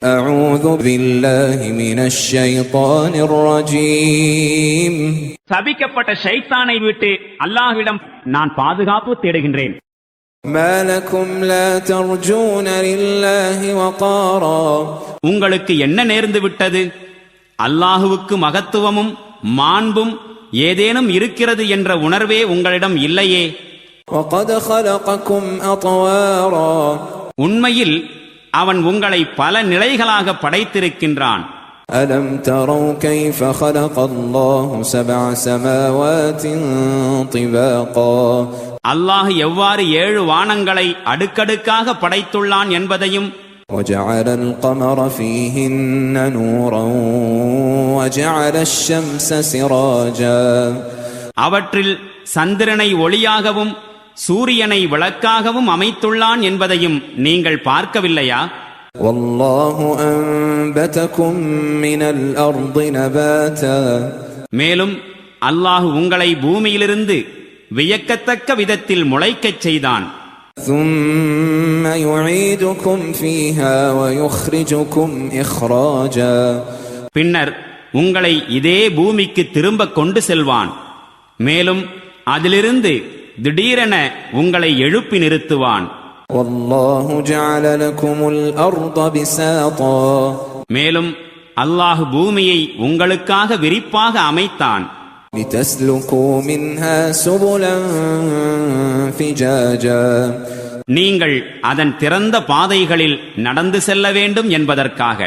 أعوذ بالله من الشيطان الرجيم சபிக்கப்பட்ட ஷைத்தானை விட்டு அல்லாஹ்விடம் நான் பாதுகாப்பு தேடுகின்றேன். ما لكم لا ترجون لله وقارا உங்களுக்கு என்ன நேர்ந்து விட்டது? அல்லாஹுவுக்கு மகத்துவமும் மாண்பும் ஏதேனும் இருக்கிறது என்ற உணர்வே உங்களிடம் இல்லையே. وقد خلقكم أطوارا உண்மையில் அவன் உங்களை பல நிலைகளாக படைத்திருக்கின்றான். ألم تروا كيف خلق الله 7 سماوات طباقا அல்லாஹ் எவ்வாறு 7 வானங்களை அடுக்கடுக்காக படைத்துள்ளான் என்பதையும், وجعل القمر فيهن نورا وجعل الشمس سراجا அவற்றில் சந்திரனை ஒளியாகவும் சூரியனை விளக்காகவும் அமைத்துள்ளான் என்பதையும் நீங்கள் பார்க்கவில்லையா? والله أنبتكم من الأرض نباتا மேலும் அல்லாஹ் உங்களை பூமியிலிருந்து வியக்கத்தக்க விதத்தில் முளைக்கச் செய்தான். ثم يعيدكم فيها ويخرجكم إخراجا பின்னர் உங்களை இதே பூமிக்கு திரும்ப கொண்டு செல்வான். மேலும் அதிலிருந்து திடீரென உங்களை எழுப்பி நிறுத்துவான். والله جعل لكم الأرض بساطا மேலும் அல்லாஹ் பூமியை உங்களுக்காக விரிப்பாக அமைத்தான். لتسلكوا منها سبلا فجاجا நீங்கள் அதன் திறந்த பாதைகளில் நடந்து செல்ல வேண்டும் என்பதற்காக.